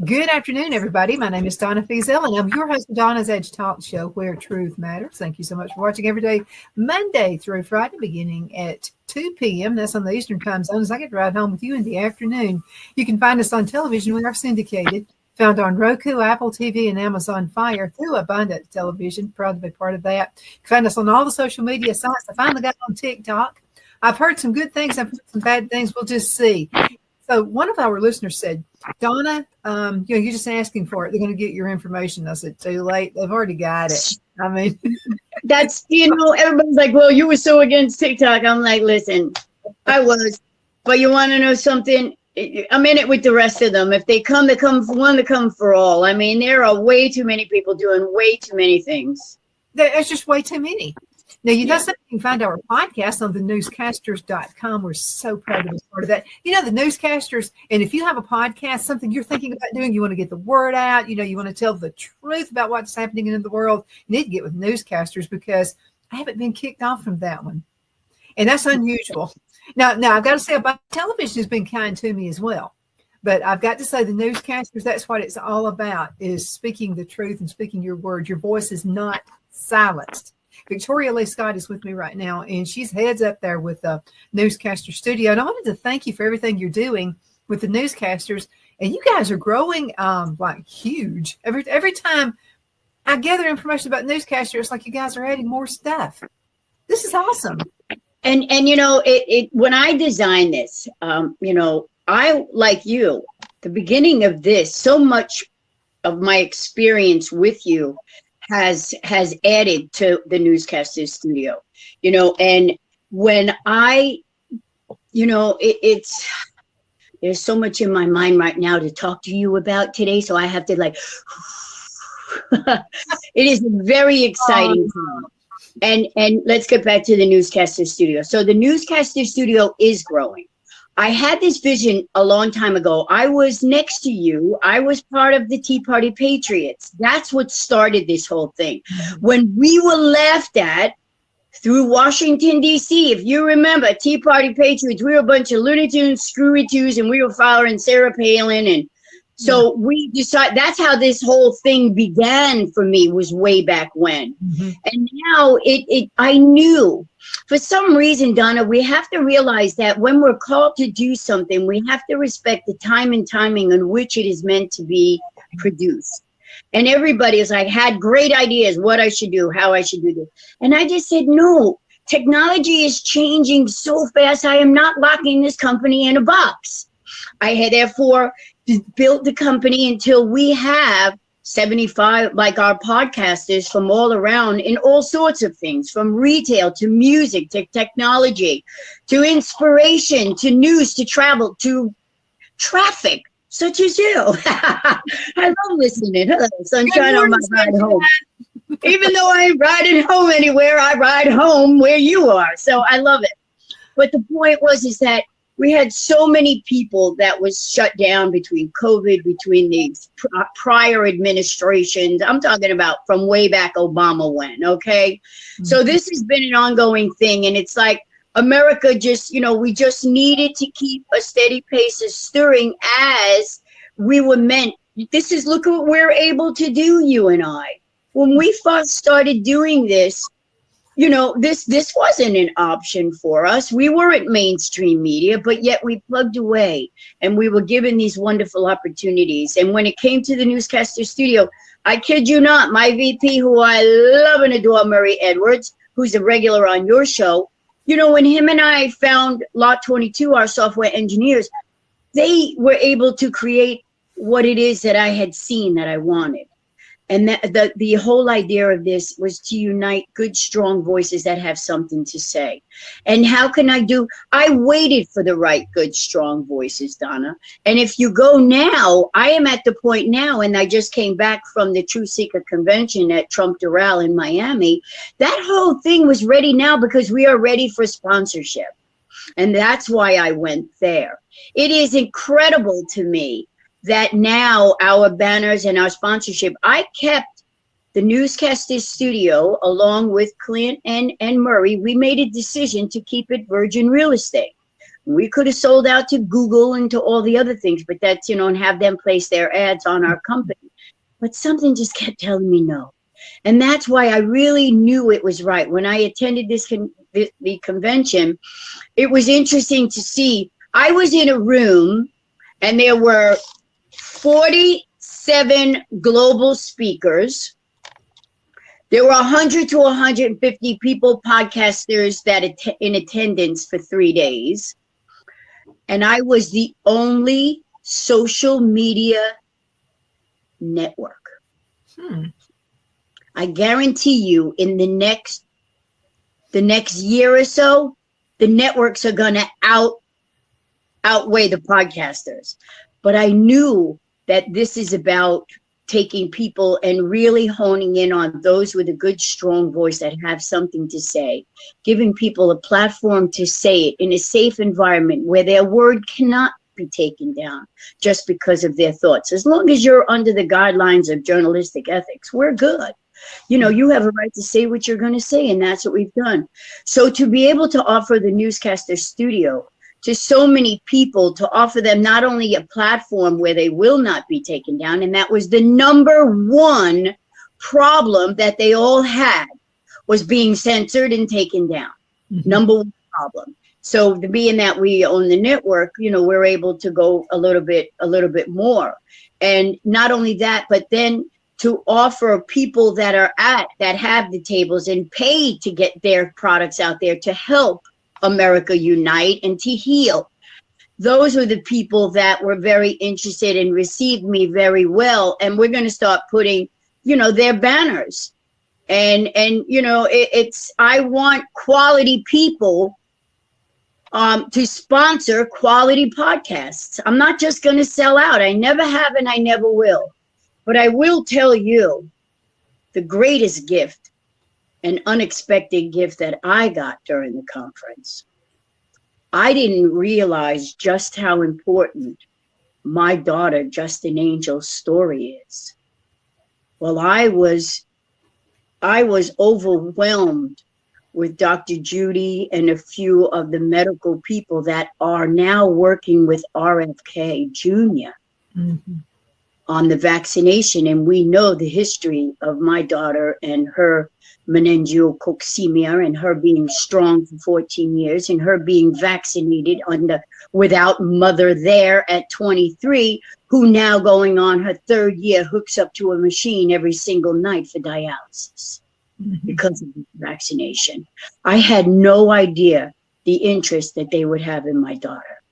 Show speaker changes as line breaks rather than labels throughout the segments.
Good afternoon, everybody. My name is Donna Fiesel, and I'm your host of Donna's Edge Talk Show, where truth matters. Thank you so much for watching every day, Monday through Friday, beginning at 2 p.m. That's on the Eastern Time Zone, as I get to ride home with you in the afternoon. You can find us on television. We are syndicated, found on Roku, Apple TV, and Amazon Fire through Abundant Television. Proud to be part of that. You can find us on all the social media sites. I finally got on TikTok. I've heard some good things. I've heard some bad things. We'll just see. So one of our listeners said, Donna, you're just asking for it. They're going to get your information. I said, too late. They've already got it. I mean,
that's, everybody's like, well, you were so against TikTok. I'm like, listen, I was, but you want to know something? I'm in it with the rest of them. If they come for one, they come for all. I mean, there are way too many people doing way too many things.
There's just way too many. Now, you can find our podcast on the newscasters.com. We're so proud to be part of that. The Newscasters, and if you have a podcast, something you're thinking about doing, you want to get the word out, you want to tell the truth about what's happening in the world, you need to get with Newscasters, because I haven't been kicked off from that one. And that's unusual. Now I've got to say, about television has been kind to me as well. But I've got to say, the Newscasters, that's what it's all about, is speaking the truth and speaking your word. Your voice is not silenced. Victoria Lee Scott is with me right now, and she's heads up there with the Newscaster Studio. And I wanted to thank you for everything you're doing with the Newscasters. And you guys are growing like huge. Every time I gather information about Newscaster, it's like you guys are adding more stuff. This is awesome.
And when I designed this, I, like you, the beginning of this, so much of my experience with you has added to the Newscasters Studio, and when I, there's so much in my mind right now to talk to you about today. So I have to it is very exciting time. And let's get back to the Newscasters Studio. So the Newscasters Studio is growing. I had this vision a long time ago. I was next to you. I was part of the Tea Party Patriots. That's what started this whole thing. When we were laughed at through Washington, D.C., if you remember, Tea Party Patriots, we were a bunch of Looney Tunes, Screwy-Twos, and we were following Sarah Palin. And so we decided, that's how this whole thing began for me, was way back when. And now I knew. For some reason, Donna, we have to realize that when we're called to do something, we have to respect the time and timing in which it is meant to be produced. And everybody is like, had great ideas, what I should do, how I should do this. And I just said, no, technology is changing so fast. I am not locking this company in a box. I had therefore built the company until we have 75, like our podcasters from all around, in all sorts of things, from retail to music to technology to inspiration to news to travel to traffic, such as you. I love listening. Hello, sunshine on my ride home. Even though I ain't riding home anywhere, I ride home where you are. So I love it. But the point is that we had so many people that was shut down between COVID, between the prior administrations. I'm talking about from way back Obama when, okay? So this has been an ongoing thing. And it's like America just, we just needed to keep a steady pace of stirring as we were meant. Look what we're able to do, you and I. When we first started doing this, this wasn't an option for us. We weren't mainstream media, but yet we plugged away and we were given these wonderful opportunities. And when it came to the Newscaster Studio, I kid you not, my VP, who I love and adore, Murray Edwards, who's a regular on your show, when him and I found Lot 22, our software engineers, they were able to create what it is that I had seen that I wanted. And the whole idea of this was to unite good, strong voices that have something to say. And how can I waited for the right, good, strong voices, Donna. And if you go now, I am at the point now, and I just came back from the Truth Seeker Convention at Trump Doral in Miami. That whole thing was ready now because we are ready for sponsorship. And that's why I went there. It is incredible to me that now our banners and our sponsorship, I kept the Newscasters Studio along with Clint and Murray. We made a decision to keep it Virgin Real Estate. We could have sold out to Google and to all the other things, but that's, and have them place their ads on our company. But something just kept telling me no. And that's why I really knew it was right. When I attended the convention, it was interesting to see. I was in a room and there were 47 global speakers. There were 100 to 150 people, podcasters that in attendance for 3 days. And I was the only social media network. I guarantee you in the next year or so, the networks are going to outweigh the podcasters. But I knew that this is about taking people and really honing in on those with a good, strong voice that have something to say, giving people a platform to say it in a safe environment where their word cannot be taken down just because of their thoughts. As long as you're under the guidelines of journalistic ethics, we're good. You have a right to say what you're going to say, and that's what we've done. So to be able to offer the Newscaster Studio to so many people, to offer them not only a platform where they will not be taken down, and that was the number one problem that they all had, was being censored and taken down. Number one problem. So being that we own the network, we're able to go a little bit more. And not only that, but then to offer people that have the tables and pay to get their products out there to help America unite and to heal. Those were the people that were very interested and received me very well. And we're going to start putting, their banners. And I want quality people to sponsor quality podcasts. I'm not just going to sell out. I never have and I never will. But I will tell you the greatest gift, an unexpected gift that I got during the conference. I didn't realize just how important my daughter, Justin Angel's story is. Well, I was overwhelmed with Dr. Judy and a few of the medical people that are now working with RFK Jr. On the vaccination. And we know the history of my daughter and her meningococemia and her being strong for 14 years and her being vaccinated without mother there at 23, who now going on her 3rd year hooks up to a machine every single night for dialysis because of the vaccination. I had no idea the interest that they would have in my daughter.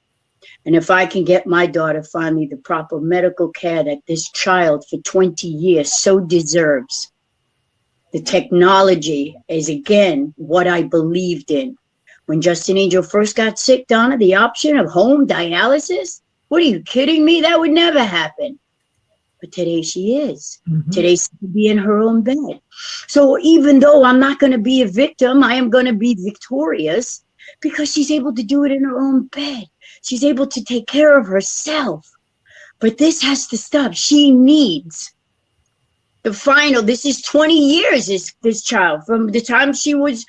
And if I can get my daughter finally the proper medical care that this child for 20 years so deserves. The technology is, again, what I believed in. When Justin Angel first got sick, Donna, the option of home dialysis? What are you kidding me? That would never happen. But today she is. Today she's going to be in her own bed. So even though I'm not going to be a victim, I am going to be victorious because she's able to do it in her own bed. She's able to take care of herself. But this has to stop. She needs this is 20 years, this child, from the time she was,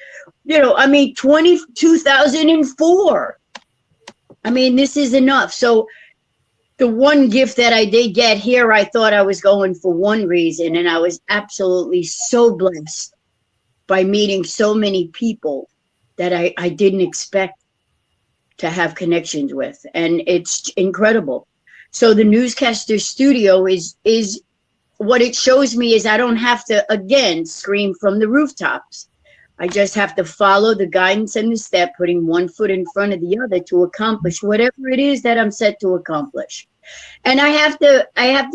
2004. This is enough. So the one gift that I did get here, I thought I was going for one reason, and I was absolutely so blessed by meeting so many people that I didn't expect to have connections with. And it's incredible. So the Newscaster Studio is what it shows me is I don't have to, again, scream from the rooftops. I just have to follow the guidance and the step, putting one foot in front of the other to accomplish whatever it is that I'm set to accomplish. And I have to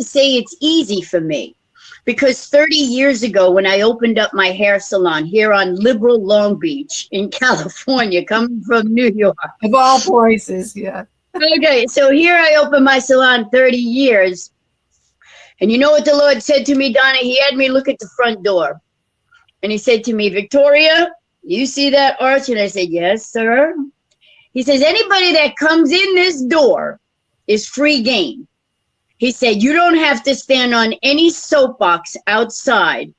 say it's easy for me, because 30 years ago, when I opened up my hair salon here on liberal Long Beach in California, coming from New York.
Of all places, yeah.
Okay, so here I opened my salon 30 years. And you know what the Lord said to me, Donna? He had me look at the front door. And he said to me, Victoria, you see that arch? And I said, yes, sir. He says, anybody that comes in this door is free game. He said, you don't have to stand on any soapbox outside.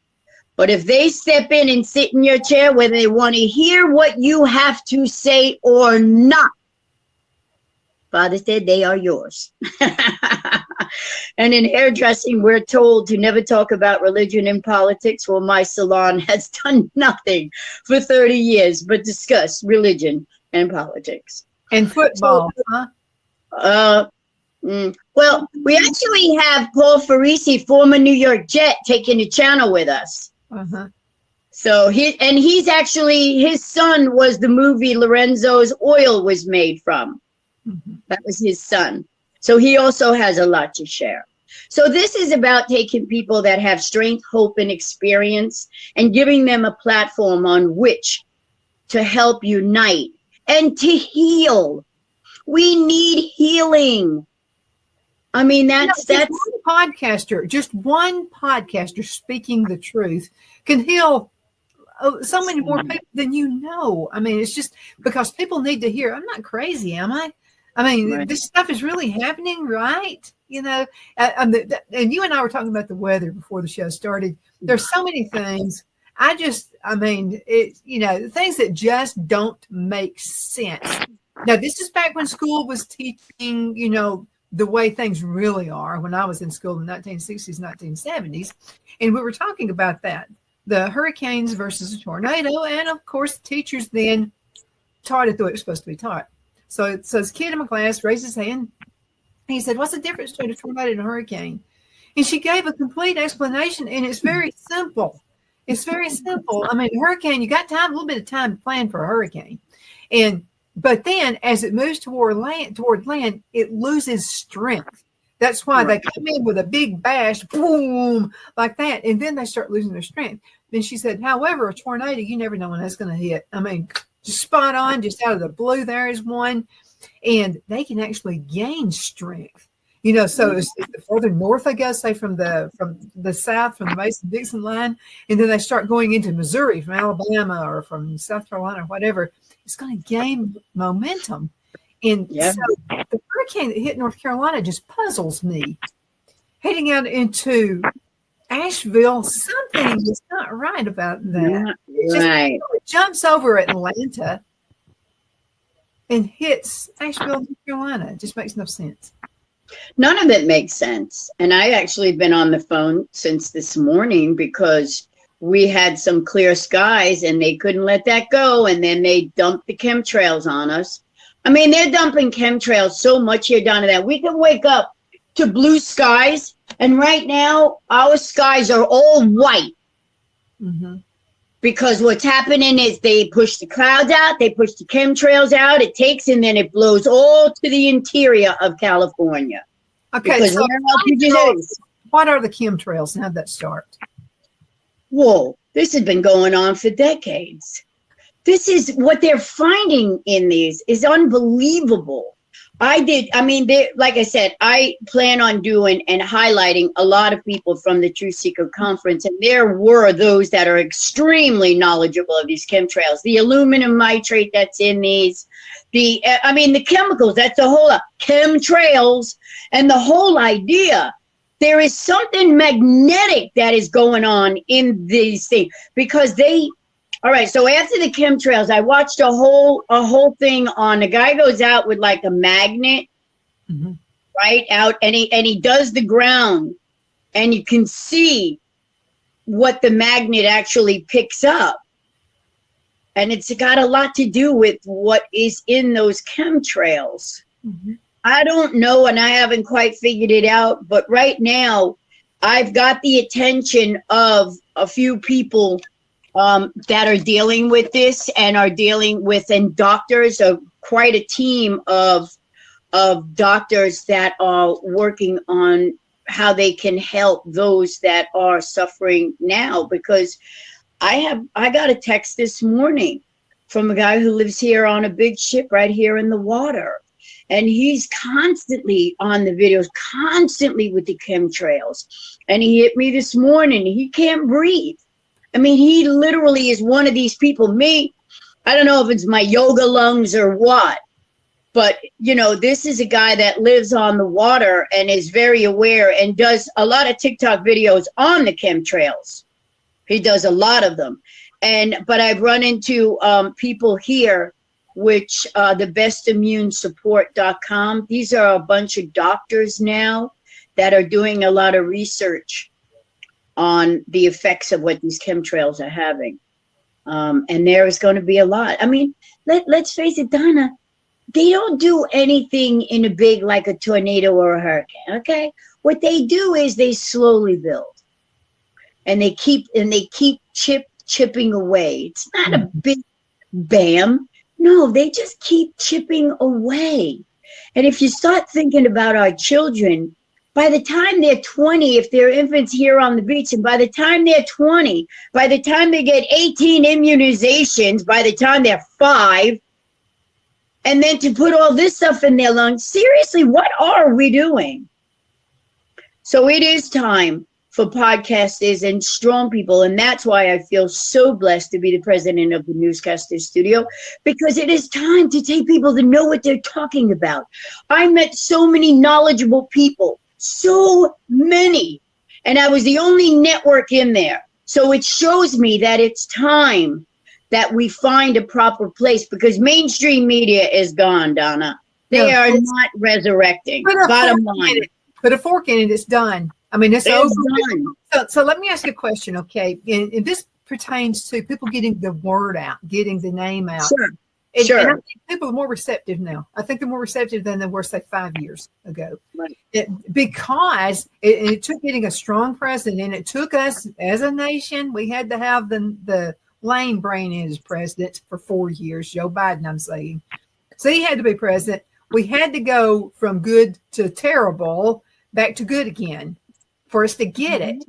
But if they step in and sit in your chair, whether they want to hear what you have to say or not, Father said they are yours. And in hairdressing, we're told to never talk about religion and politics. Well, my salon has done nothing for 30 years but discuss religion and politics.
And football, huh?
Well, we actually have Paul Farisi, former New York Jet, taking the channel with us.
Uh-huh.
So he's actually, his son was the movie Lorenzo's Oil was made from. Mm-hmm. That was his son. So he also has a lot to share. So this is about taking people that have strength, hope, and experience and giving them a platform on which to help unite and to heal. We need healing. I mean, that's
one podcaster, just one podcaster speaking the truth can heal so many more people than you know. I mean, it's just because people need to hear. I'm not crazy, am I? I mean, right. This stuff is really happening, right? You know, and you and I were talking about the weather before the show started. There's so many things. Things that just don't make sense. Now, this is back when school was teaching, the way things really are. When I was in school in the 1960s, 1970s, and we were talking about that, the hurricanes versus a tornado. And of course, teachers then taught it the way it was supposed to be taught. So this kid in my class raised his hand. He said, "What's the difference between a tornado and a hurricane?" And she gave a complete explanation, and it's very simple. It's very simple. I mean, a hurricane, you got time, a little bit of time to plan for a hurricane. But then as it moves toward land, it loses strength. That's why they come in with a big bash, boom, like that, and then they start losing their strength. Then she said, however, a tornado, you never know when that's going to hit. I mean, just spot on, just out of the blue, there is one. And they can actually gain strength. So it's the further north they go, say from the south, from the Mason-Dixon line, and then they start going into Missouri, from Alabama or from South Carolina or whatever, it's going to gain momentum. And so the hurricane that hit North Carolina just puzzles me. Heading out into Asheville, something is not right about that. It jumps over Atlanta and hits Asheville, North Carolina. It just makes no sense.
None of it makes sense. And I actually been on the phone since this morning because we had some clear skies and they couldn't let that go. And then they dumped the chemtrails on us. I mean, they're dumping chemtrails so much here down to that. We can wake up to blue skies. And right now, our skies are all white. Mm-hmm. Because what's happening is they push the clouds out, they push the chemtrails out, it takes, and then it blows all to the interior of California.
Okay, so what are the chemtrails and how did that start?
Whoa, this has been going on for decades. This is what they're finding in these is unbelievable. Like I said, I plan on doing and highlighting a lot of people from the Truth Seeker Conference, and there were those that are extremely knowledgeable of these chemtrails. The aluminum nitrate that's in these, the chemicals, that's the whole chemtrails, and the whole idea. There is something magnetic that is going on in these things because all right, so after the chemtrails, I watched a whole thing on a guy goes out with like a magnet, right out, and he does the ground, and you can see what the magnet actually picks up, and it's got a lot to do with what is in those chemtrails. Mm-hmm. I don't know, and I haven't quite figured it out, but right now, I've got the attention of a few people that are dealing with this and are dealing with, and doctors, quite a team of doctors that are working on how they can help those that are suffering now. Because I got a text this morning from a guy who lives here on a big ship right here in the water. And he's constantly on the videos, constantly with the chemtrails. And he hit me this morning. He can't breathe. I mean, he literally is one of these people. Me, I don't know if it's my yoga lungs or what, but, this is a guy that lives on the water and is very aware and does a lot of TikTok videos on the chemtrails. He does a lot of them. But I've run into people here which the bestimmunesupport.com. These are a bunch of doctors now that are doing a lot of research on the effects of what these chemtrails are having. And there is going to be a lot. I mean, let's face it, Donna, they don't do anything in a big, like a tornado or a hurricane, okay? What they do is they slowly build. And they keep chipping away. It's not a big bam. No, they just keep chipping away. And if you start thinking about our children, by the time they're 20, if they're infants here on the beach, and by the time they're 20, by the time they get 18 immunizations, by the time they're 5, and then to put all this stuff in their lungs, seriously, what are we doing? So it is time for podcasters and strong people. And that's why I feel so blessed to be the president of the Newscasters studio, because it is time to take people to know what they're talking about. I met so many knowledgeable people, so many, and I was the only network in there. So it shows me that it's time that we find a proper place, because mainstream media is gone, Donna. They are not resurrecting. Bottom line.
Put a fork in it, it's done. I mean, it's over.
Done.
So let me ask you a question, okay? And this pertains to people getting the word out, getting the name out.
Sure.
And I think people are more receptive now. I think they're more receptive than they were, say, 5 years ago.
Right.
Because it took getting a strong president, and it took us as a nation. We had to have the lame brain as president for 4 years. Joe Biden, I'm saying. So he had to be president. We had to go from good to terrible back to good again for us to get it.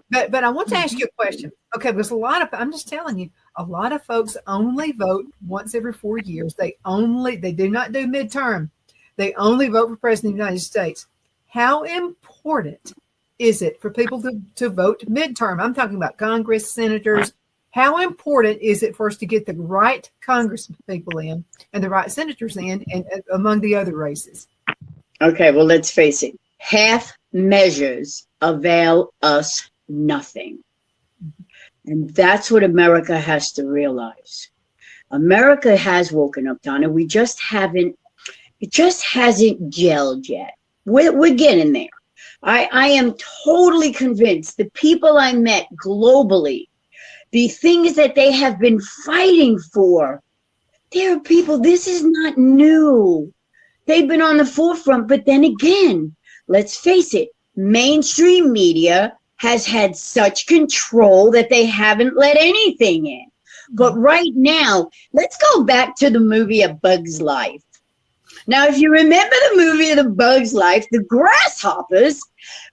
But I want to ask you a question. Okay, there's a lot of, I'm just telling you, a lot of folks only vote once every 4 years. They do not do midterm. They only vote for president of the United States. How important is it for people to vote midterm? I'm talking about Congress, senators. How important is it for us to get the right Congress people in and the right senators in, and among the other races?
Okay, well, let's face it. Half measures avail us nothing. And that's what America has to realize. America has woken up, Donna. It just hasn't gelled yet. We're getting there. I am totally convinced the people I met globally, the things that they have been fighting for, there are people, this is not new. They've been on the forefront, but then again, let's face it, mainstream media has had such control that they haven't let anything in. But right now, let's go back to the movie A Bug's Life. Now, if you remember the movie of The Bug's Life, the grasshoppers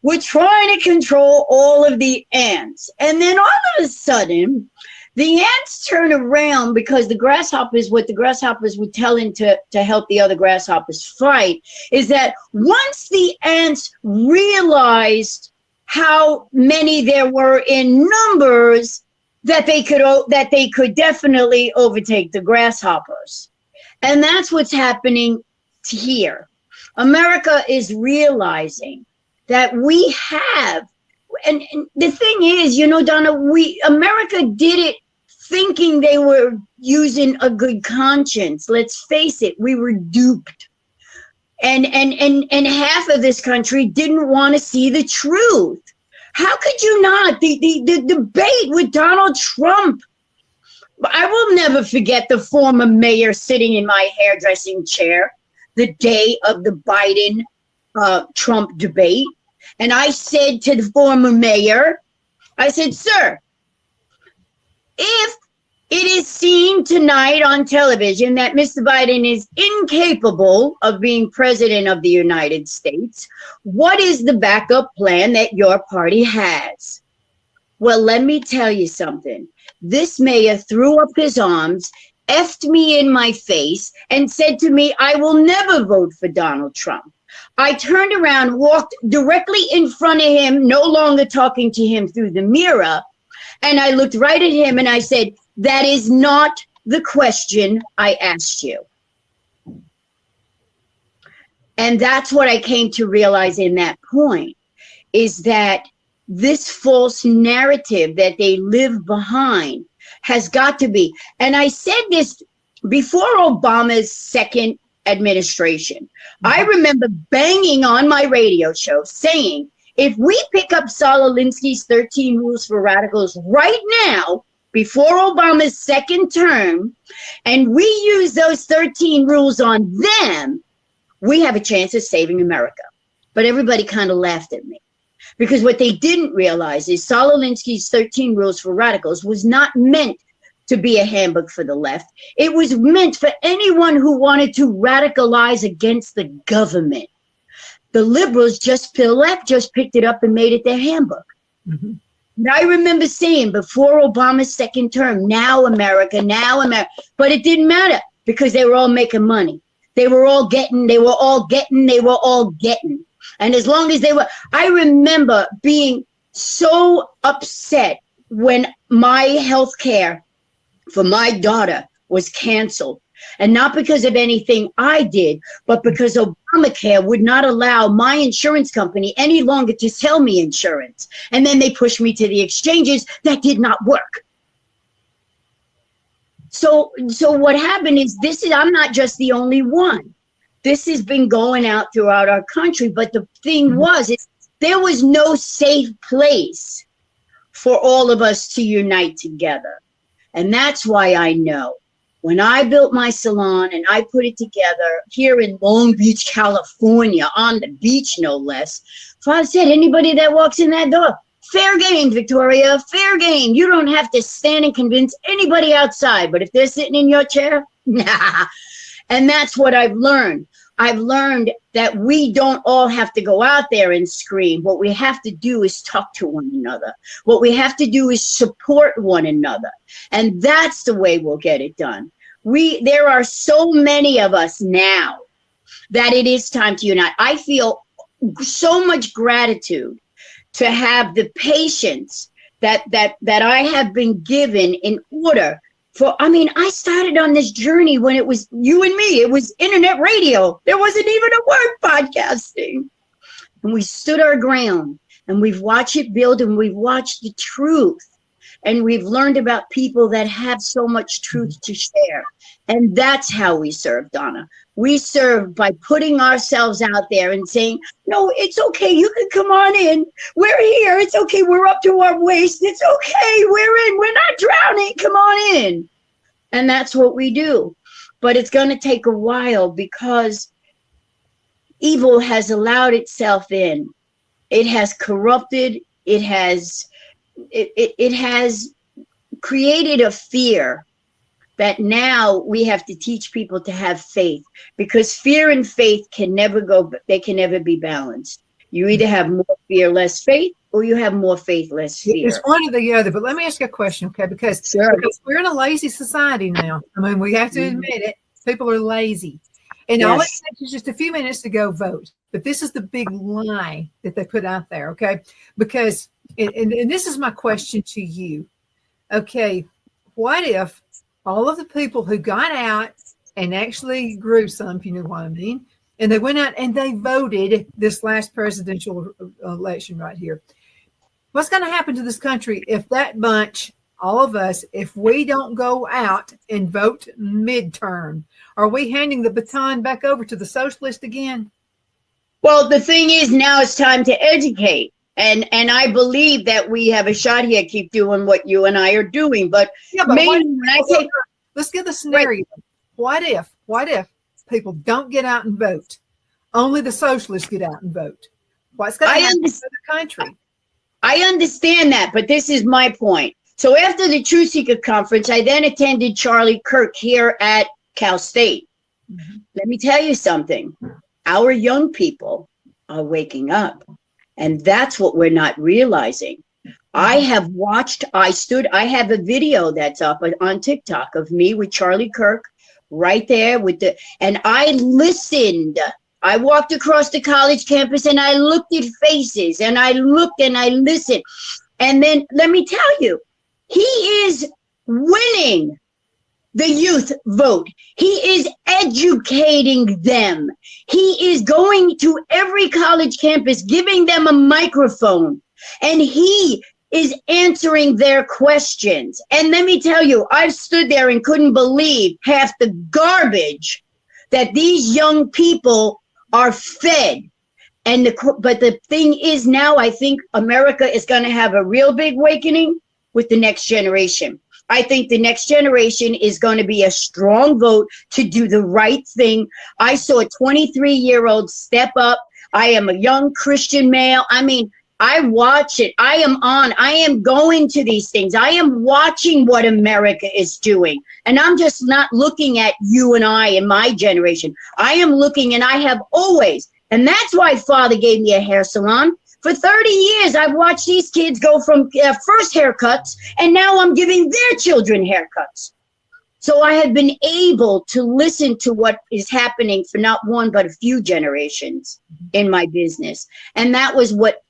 were trying to control all of the ants. And then all of a sudden, the ants turn around, because what the grasshoppers were telling to help the other grasshoppers fight is that once the ants realized how many there were in numbers, that they could definitely overtake the grasshoppers. And that's what's happening here. America is realizing that we have, and the thing is, Donna, America did it thinking they were using a good conscience. Let's face it, we were duped. And half of this country didn't want to see the truth. How could you not? The debate with Donald Trump. I will never forget the former mayor sitting in my hairdressing chair the day of the Biden Trump debate. And I said to the former mayor, I said, sir, if it is seen tonight on television that Mr. Biden is incapable of being president of the United States, what is the backup plan that your party has? Well, let me tell you something. This mayor threw up his arms, effed me in my face, and said to me, I will never vote for Donald Trump. I turned around, walked directly in front of him, no longer talking to him through the mirror, and I looked right at him and I said, that is not the question I asked you. And that's what I came to realize in that point, is that this false narrative that they live behind has got to be. And I said this before Obama's second administration, I remember banging on my radio show saying, if we pick up Saul Alinsky's 13 Rules for Radicals right now, before Obama's second term, and we use those 13 rules on them, we have a chance of saving America. But everybody kind of laughed at me. Because what they didn't realize is Saul Alinsky's 13 Rules for Radicals was not meant to be a handbook for the left. It was meant for anyone who wanted to radicalize against the government. The liberals the left just picked it up and made it their handbook. Mm-hmm. And I remember saying before Obama's second term, now America, but it didn't matter because they were all making money. They were all getting. And as long as I remember being so upset when my health care for my daughter was canceled. And not because of anything I did, but because Obamacare would not allow my insurance company any longer to sell me insurance. And then they pushed me to the exchanges. That did not work. So what happened is I'm not just the only one. This has been going out throughout our country. But the thing there was no safe place for all of us to unite together. And that's why I know when I built my salon and I put it together here in Long Beach, California, on the beach, no less, Father said, anybody that walks in that door, fair game, Victoria, fair game. You don't have to stand and convince anybody outside. But if they're sitting in your chair, nah. And that's what I've learned. I've learned that we don't all have to go out there and scream. What we have to do is talk to one another. What we have to do is support one another. And that's the way we'll get it done. There are so many of us now that it is time to unite. I feel so much gratitude to have the patience that I have been given in order I started on this journey when it was you and me. It was internet radio. There wasn't even a word podcasting. And we stood our ground and we've watched it build and we've watched the truth. And we've learned about people that have so much truth to share. And that's how we serve, Donna. We serve by putting ourselves out there and saying, no, it's okay. You can come on in. We're here. It's okay. We're up to our waist. It's okay. We're in. We're not drowning. Come on in. And that's what we do. But it's going to take a while because evil has allowed itself in. It has corrupted. It has created a fear that now we have to teach people to have faith, because fear and faith can never be balanced. You either have more fear, less faith, or you have more faith, less fear.
It's one or the other. But let me ask you a question, okay? Because we're in a lazy society now. I mean, we have to admit it. People are lazy. And all it takes is just a few minutes to go vote. But this is the big lie that they put out there, okay? Because, and this is my question to you. Okay, what if all of the people who got out and actually grew some, if you know what I mean, and they went out and they voted this last presidential election right here. What's going to happen to this country if that bunch, all of us, if we don't go out and vote midterm? Are we handing the baton back over to the socialist again?
Well, the thing is, now it's time to educate. And I believe that we have a shot here. Keep doing what you and I are doing. But
let's get the scenario. Right. What if people don't get out and vote? Only the socialists get out and vote. What's going to happen to the country?
I understand that, but this is my point. So after the Truth Seeker Conference, I then attended Charlie Kirk here at Cal State. Mm-hmm. Let me tell you something. Our young people are waking up. And that's what we're not realizing. I have a video that's up on TikTok of me with Charlie Kirk right there and I listened. I walked across the college campus and I looked at faces and I looked and I listened. And then let me tell you, he is winning the youth vote. He is educating them. He is going to every college campus, giving them a microphone. And he is answering their questions. And let me tell you, I've stood there and couldn't believe half the garbage that these young people are fed. But the thing is now, I think America is going to have a real big awakening with the next generation. I think the next generation is going to be a strong vote to do the right thing. I saw a 23-year-old step up. I am a young Christian male. I mean, I watch it. I am going to these things. I am watching what America is doing. And I'm just not looking at you and I and my generation. I am looking, and I have always, and that's why Father gave me a hair salon. For 30 years, I've watched these kids go from first haircuts, and now I'm giving their children haircuts. So I have been able to listen to what is happening for not one, but a few generations in my business. And that was what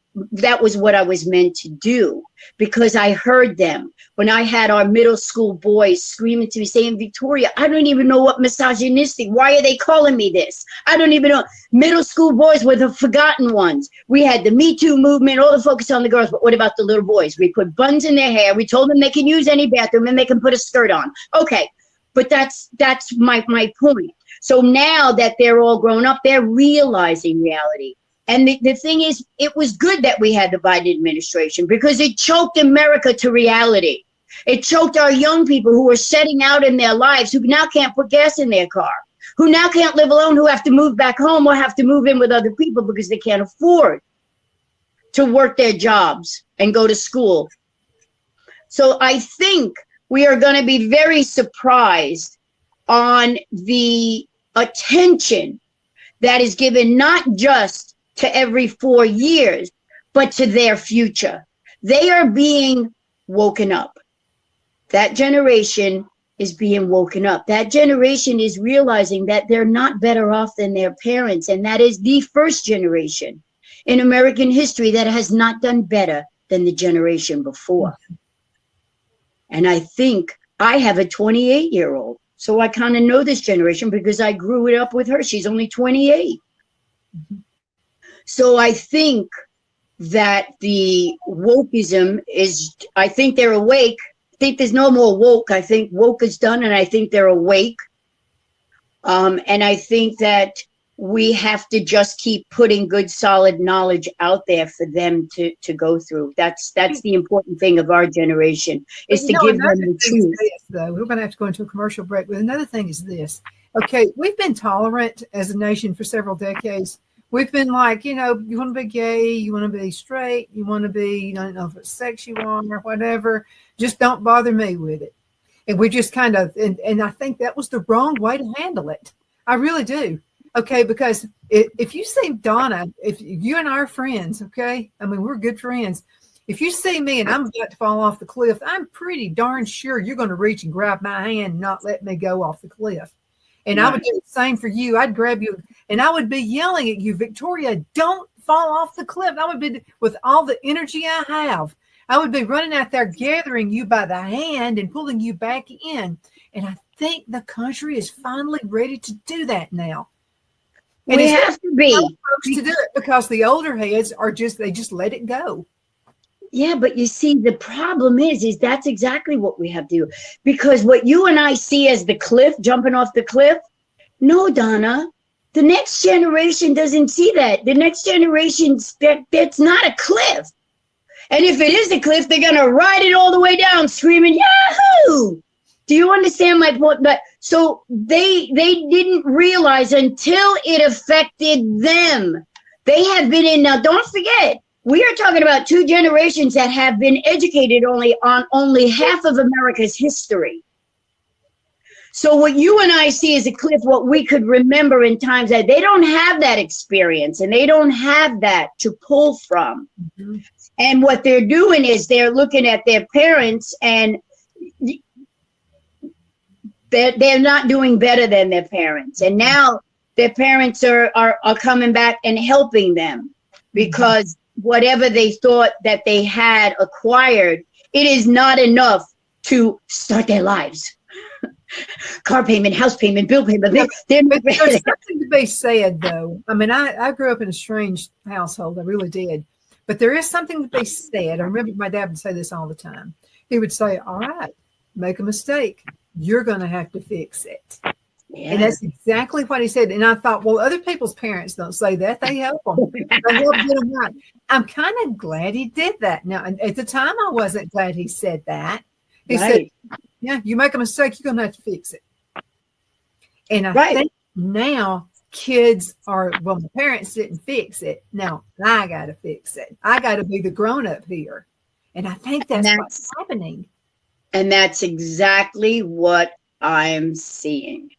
I was meant to do, because I heard them when I had our middle school boys screaming to me saying, Victoria, I don't even know what misogynistic, why are they calling me this? I don't even know. Middle school boys were the forgotten ones. We had the Me Too movement, all the focus on the girls, but what about the little boys? We put buns in their hair. We told them they can use any bathroom and they can put a skirt on. Okay, but that's my point. So now that they're all grown up, they're realizing reality. And the thing is, it was good that we had the Biden administration, because it choked America to reality. It choked our young people who are setting out in their lives, who now can't put gas in their car, who now can't live alone, who have to move back home or have to move in with other people because they can't afford to work their jobs and go to school. So I think we are going to be very surprised on the attention that is given, not just to every 4 years, but to their future. They are being woken up. That generation is being woken up. That generation is realizing that they're not better off than their parents. And that is the first generation in American history that has not done better than the generation before. And I think I have a 28-year-old. So I kind of know this generation because I grew it up with her. She's only 28. Mm-hmm. So I think that the wokeism is, I think they're awake. I think there's no more woke. I think woke is done, and I think they're awake. And I think that we have to just keep putting good, solid knowledge out there for them to go through. That's the important thing of our generation, is to give them the truth.
Though, we're going to have to go into a commercial break. But another thing is this. Okay, we've been tolerant as a nation for several decades. We've been like, you want to be gay, you want to be straight, you want to be, you don't know if it's sex you want or whatever, just don't bother me with it. And we just kind of, and I think that was the wrong way to handle it. I really do. Okay, because if you see Donna, if you and I are friends, okay, I mean, we're good friends. If you see me and I'm about to fall off the cliff, I'm pretty darn sure you're going to reach and grab my hand and not let me go off the cliff. And right. I would do the same for you. I'd grab you and I would be yelling at you, Victoria, don't fall off the cliff. I would be, with all the energy I have, I would be running out there gathering you by the hand and pulling you back in. And I think the country is finally ready to do that now. And
we have to be
to do it because the older heads are they just let it go.
Yeah, but you see, the problem is that's exactly what we have to do. Because what you and I see as the cliff, jumping off the cliff, no, Donna, the next generation doesn't see that. The next generation, that's not a cliff. And if it is a cliff, they're going to ride it all the way down, screaming, Yahoo! Do you understand my point? But so they didn't realize until it affected them. They have been in, now don't forget, we are talking about two generations that have been educated only half of America's history. So what you and I see is a cliff, what we could remember in times that they don't have that experience and they don't have that to pull from. Mm-hmm. And what they're doing is they're looking at their parents and they're not doing better than their parents. And now their parents are coming back and helping them because whatever they thought that they had acquired, it is not enough to start their lives. Car payment, house payment, bill payment. There's
something to be said, though. I mean, I grew up in a strange household. I really did. But there is something that they said. I remember my dad would say this all the time. He would say, all right, make a mistake. You're going to have to fix it. Yeah. And that's exactly what he said. And I thought, well, other people's parents don't say that. They help them. They help get them right. I'm kind of glad he did that. Now, at the time, I wasn't glad he said that. He said, yeah, you make a mistake, you're going to have to fix it. And I think now kids are, well, my parents didn't fix it. Now I got to fix it. I got to be the grown up here. And I think that's what's happening.
And that's exactly what I'm seeing.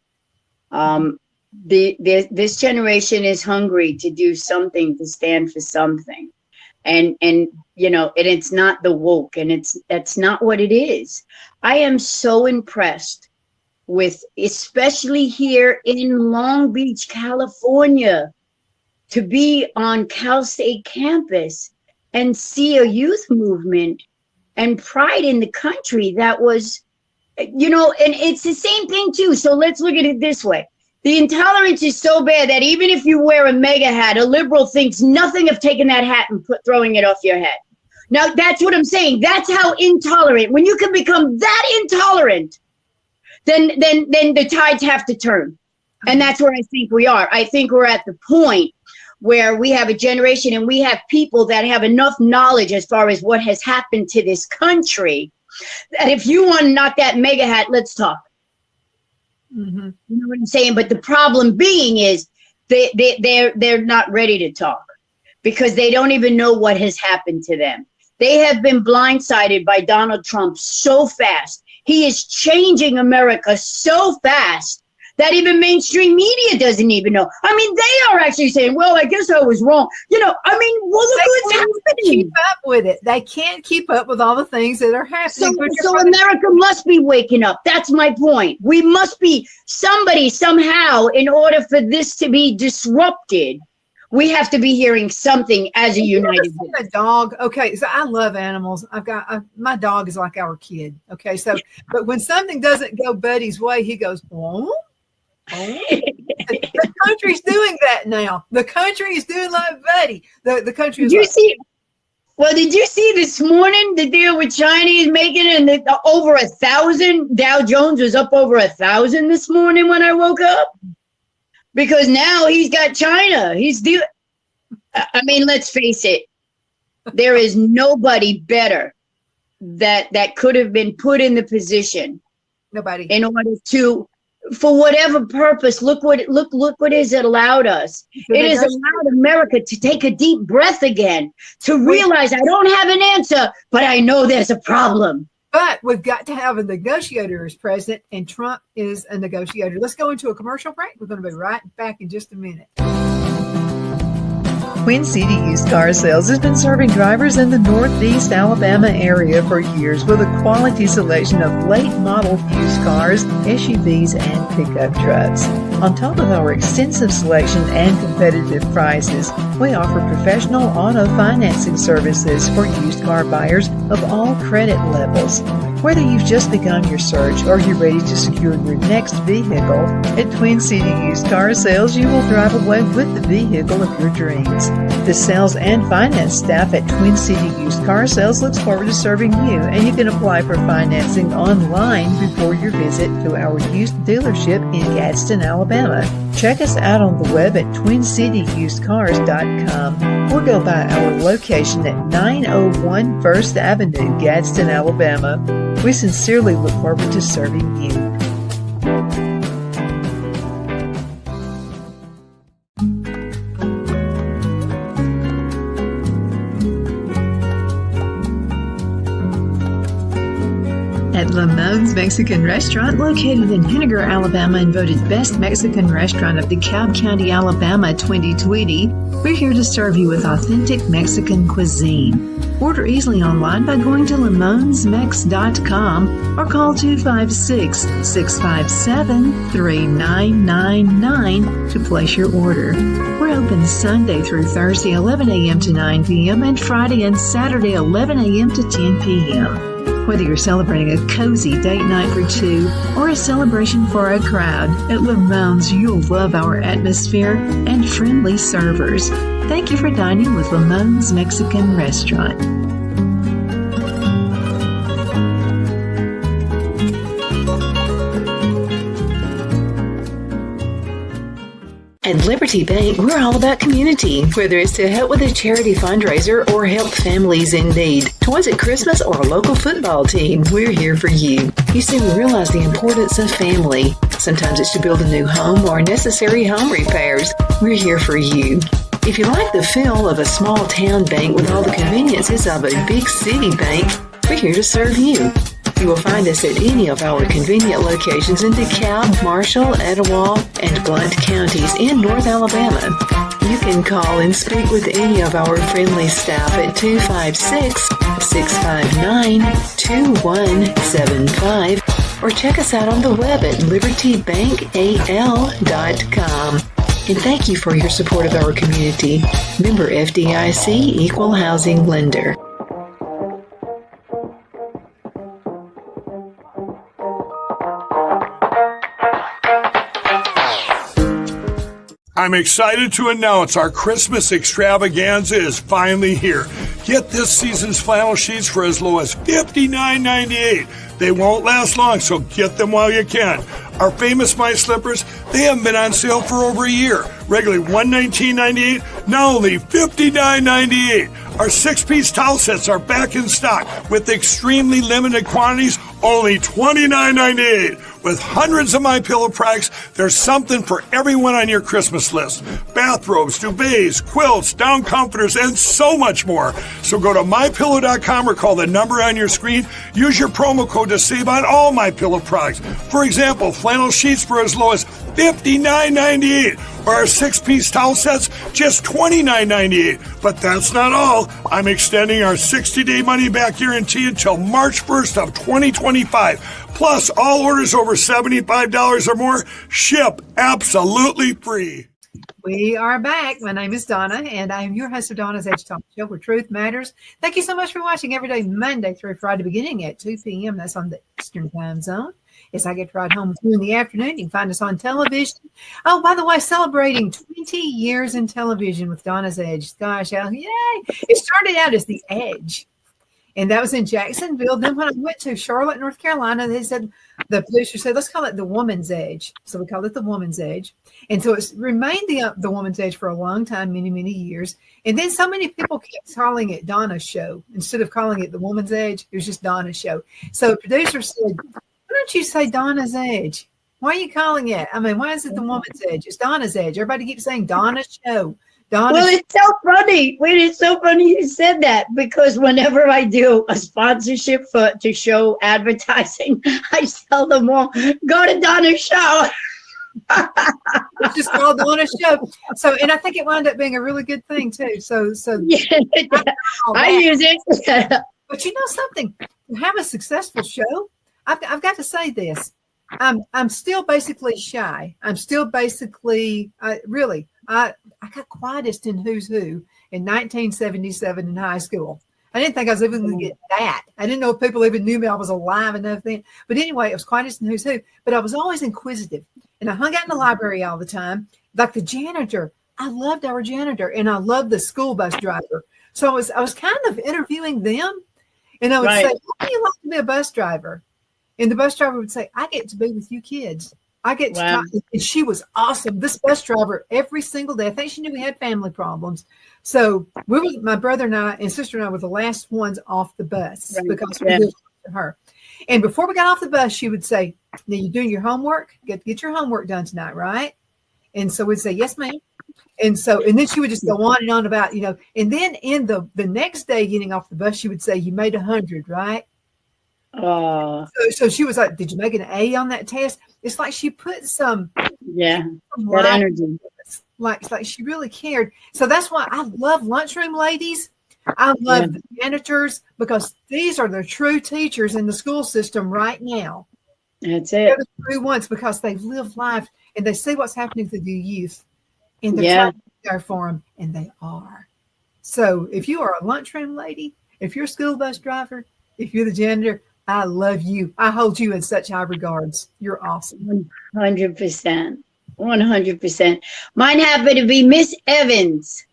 This generation is hungry to do something, to stand for something. And you know, and it's not the woke, and that's not what it is. I am so impressed with, especially here in Long Beach, California, to be on Cal State campus and see a youth movement and pride in the country that was, you know, and it's the same thing too. So let's look at it this way. The intolerance is so bad that even if you wear a MAGA hat, a liberal thinks nothing of taking that hat and throwing it off your head. Now, that's what I'm saying. That's how intolerant. When you can become that intolerant, then the tides have to turn. And that's where I think we are. I think we're at the point where we have a generation and we have people that have enough knowledge as far as what has happened to this country, that if you want to knock that MAGA hat, let's talk. Mm-hmm. You know what I'm saying? But the problem being is they're not ready to talk because they don't even know what has happened to them. They have been blindsided by Donald Trump so fast. He is changing America so fast that even mainstream media doesn't even know. I mean, they are actually saying, well, I guess I was wrong. You know, I mean, well, look what's happening.
Keep up with it. They can't keep up with all the things that are happening.
So America must be waking up. That's my point. We must be somebody somehow, in order for this to be disrupted, we have to be hearing something as a united group.
A dog. Okay, so I love animals. My dog is like our kid. Okay, so but when something doesn't go Buddy's way, he goes, oh. The country's doing that now. The country is doing like Buddy. The country is.
Did you see this morning the deal with Chinese making it over 1,000? Dow Jones was up over 1,000 this morning when I woke up. Because now he's got China. I mean, let's face it. There is nobody better that could have been put in the position.
Nobody.
In order to, for whatever purpose, look what has it allowed us. It has allowed America to take a deep breath again, to realize I don't have an answer, but I know there's a problem.
But we've got to have a negotiator as president, and Trump is a negotiator. Let's go into a commercial break. We're going to be right back in just a minute.
Twin City Used Car Sales has been serving drivers in the Northeast Alabama area for years with a quality selection of late model used cars, SUVs, and pickup trucks. On top of our extensive selection and competitive prices, we offer professional auto financing services for used car buyers of all credit levels. Whether you've just begun your search or you're ready to secure your next vehicle, at Twin City Used Car Sales, you will drive away with the vehicle of your dreams. The sales and finance staff at Twin City Used Car Sales looks forward to serving you, and you can apply for financing online before your visit to our used dealership in Gadsden, Alabama. Check us out on the web at twincityusedcars.com or go by our location at 901 First Avenue, Gadsden, Alabama. We sincerely look forward to serving you. At Lamone's Mexican Restaurant, located in Henniger, Alabama, and voted Best Mexican Restaurant of DeKalb County, Alabama 2020, we're here to serve you with authentic Mexican cuisine. Order easily online by going to lamonsmex.com or call 256-657-3999 to place your order. We're open Sunday through Thursday, 11 a.m. to 9 p.m. and Friday and Saturday, 11 a.m. to 10 p.m. Whether you're celebrating a cozy date night for two or a celebration for a crowd, at Lamone's you'll love our atmosphere and friendly servers. Thank you for dining with Lamone's Mexican Restaurant. At Liberty Bank, we're all about community, whether it's to help with a charity fundraiser or help families in need. Toys at Christmas or a local football team, we're here for you. You see, we realize the importance of family. Sometimes it's to build a new home or necessary home repairs. We're here for you. If you like the feel of a small town bank with all the conveniences of a big city bank, we're here to serve you. You will find us at any of our convenient locations in DeKalb, Marshall, Etowah, and Blount counties in North Alabama. You can call and speak with any of our friendly staff at 256-659-2175 or check us out on the web at libertybankal.com. And thank you for your support of our community. Member FDIC Equal Housing Lender.
I'm excited to announce our Christmas extravaganza is finally here. Get this season's flannel sheets for as low as $59.98. They won't last long, so get them while you can. Our famous My Slippers, they haven't been on sale for over a year. Regularly $119.98, now only $59.98. Our 6-piece towel sets are back in stock with extremely limited quantities, only $29.98. With hundreds of MyPillow products, there's something for everyone on your Christmas list. Bathrobes, duvets, quilts, down comforters, and so much more. So go to MyPillow.com or call the number on your screen. Use your promo code to save on all MyPillow products. For example, flannel sheets for as low as $59.98. Or our 6-piece towel sets, just $29.98. But that's not all. I'm extending our 60-day money-back guarantee until March 1st of 2025. Plus, all orders over $75 or more ship absolutely free.
We are back. My name is Donna, and I am your host of Donna's Edge Talk Show, where truth matters. Thank you so much for watching every day, Monday through Friday, beginning at 2 p.m. That's on the Eastern Time Zone. As I get to ride home with you in the afternoon, you can find us on television. Oh, by the way, celebrating 20 years in television with Donna's Edge. Gosh, yay! It started out as The Edge, and that was in Jacksonville. Then when I went to Charlotte, North Carolina, they said, the producer said, let's call it The Woman's Edge. So we called it The Woman's Edge. And so it's remained the Woman's Edge for a long time, many, many years. And then so many people kept calling it Donna's Show. Instead of calling it The Woman's Edge, it was just Donna's Show. So the producer said, why don't you say Donna's Edge? Why are you calling it? I mean, why is it The Woman's Edge? It's Donna's Edge. Everybody keeps saying Donna's Show.
Well, it's so funny. Wait, it's so funny you said that, because whenever I do a sponsorship to show advertising, I tell them all, go to Donna's Show.
It's just called Donna's Show. So, and I think it wound up being a really good thing too. So
yeah, I use it.
But you know something? To have a successful show, I've got to say this. I'm still basically shy. I'm still basically I got quietest in Who's Who in 1977 in high school. I didn't think I was even going to get that. I didn't know if people even knew me. I was alive enough then. But anyway, it was quietest in Who's Who. But I was always inquisitive. And I hung out in the library all the time. Like the janitor. I loved our janitor. And I loved the school bus driver. So I was kind of interviewing them. And I would say, how do you like to be a bus driver? And the bus driver would say, I get to be with you kids. I get to talk. And she was awesome. This bus driver, every single day, I think she knew we had family problems. So my brother and I and sister and I were the last ones off the bus because we lived with her. And before we got off the bus, she would say, now you doing your homework? Get your homework done tonight, right? And so we'd say, yes, ma'am. And then she would just go on and on about, and then in the next day getting off the bus, she would say, you made 100, right? So she was like, did you make an A on that test? It's like she put some
that energy.
Like she really cared. So that's why I love lunchroom ladies. I love the janitors, because these are the true teachers in the school system right now.
That's it.
They're the true ones, because they've lived life and they see what's happening to the youth, and they're trying to be there for them, and they are. So if you are a lunchroom lady, if you're a school bus driver, if you're the janitor, I love you. I hold you in such high regards. You're awesome.
100%. 100%. Mine happened to be Miss Evans.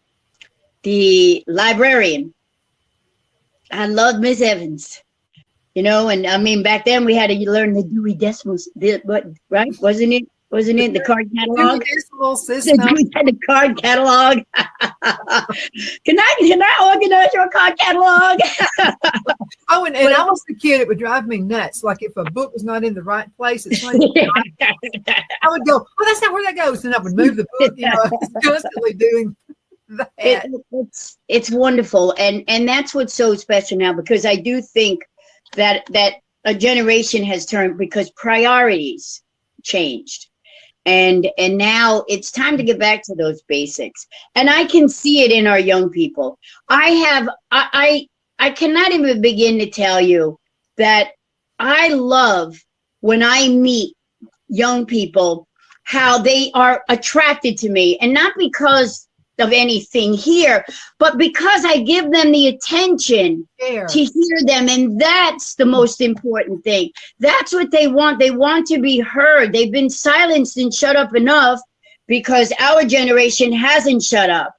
the librarian. I love Miss Evans. You know, and I mean, back then we had to learn the Dewey Decimal, right? Wasn't it the card catalog?
Dewey Decimal System.
We had the card catalog. Can I organize your card catalog?
Oh, and I was a kid, it would drive me nuts. Like if a book was not in the right place, I would go, oh, that's not where that goes. And I would move the book, you know, constantly doing that.
It's wonderful. And that's what's so special now, because I do think that a generation has turned because priorities changed. And now it's time to get back to those basics. And I can see it in our young people. I cannot even begin to tell you that I love when I meet young people, how they are attracted to me, and not because of anything here, but because I give them the attention to hear them. And that's the most important thing. That's what they want. They want to be heard. They've been silenced and shut up enough because our generation hasn't shut up.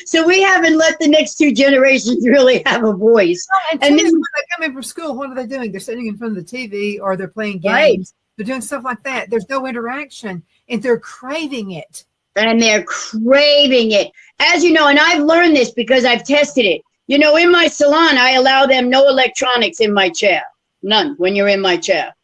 So we haven't let the next two generations really have a voice.
And then when they come in from school, what are they doing? They're sitting in front of the TV or they're playing games. Right. They're doing stuff like that. There's no interaction and they're craving it.
And they're craving it. As you know, and I've learned this because I've tested it. You know, in my salon, I allow them no electronics in my chair. None when you're in my chair.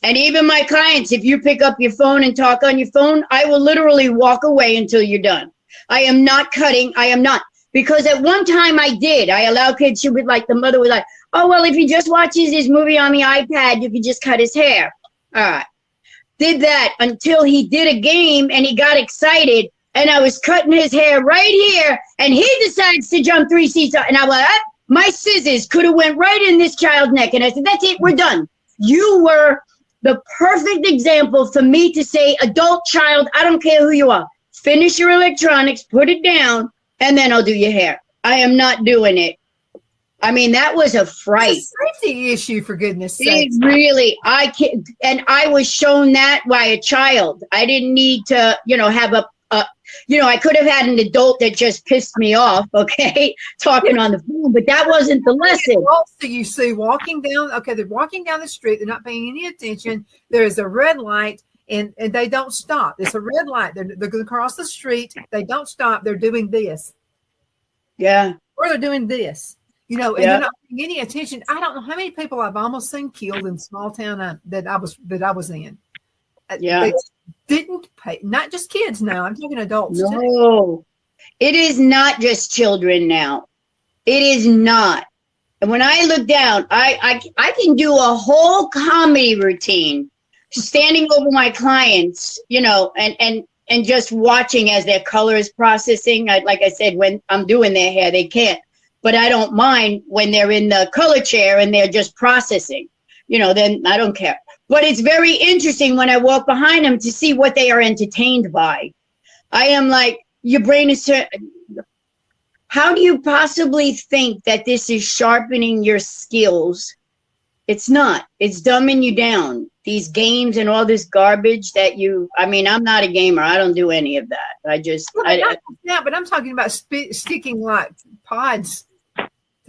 And even my clients, if you pick up your phone and talk on your phone, I will literally walk away until you're done. I am not cutting. I am not. Because at one time I did. I allow kids, she would like, the mother was like, oh, well, if he just watches his movie on the iPad, you can just cut his hair. All right. Did that until he did a game and he got excited and I was cutting his hair right here and he decides to jump 3 seats up and I went, my scissors could have went right in this child's neck. And I said, that's it, we're done. You were the perfect example for me to say, adult, child, I don't care who you are. Finish your electronics, put it down, and then I'll do your hair. I am not doing it. I mean, that was a fright.
It's a safety issue, for goodness sake.
It really, I can't, and I was shown that by a child. I didn't need to, you know, have I could have had an adult that just pissed me off, okay, talking on the phone, but that wasn't the lesson.
Also, you see walking down, they're walking down the street, they're not paying any attention. There is a red light, and they don't stop. It's a red light. They're going to cross the street. They don't stop. They're doing this.
Yeah.
Or they're doing this. You know, and they're not paying any attention. I don't know how many people I've almost seen killed in small town that I was in.
Yeah,
they didn't pay. Not just kids now. I'm talking adults.
No,
too.
It is not just children now. It is not. And when I look down, I can do a whole comedy routine, standing over my clients, you know, and just watching as their color is processing. Like I said, when I'm doing their hair, they can't. But I don't mind when they're in the color chair and they're just processing, you know, then I don't care. But it's very interesting when I walk behind them to see what they are entertained by. I am like, your brain is, how do you possibly think that this is sharpening your skills? It's not. It's dumbing you down. These games and all this garbage that I'm not a gamer. I don't do any of that.
But I'm talking about sticking like pods,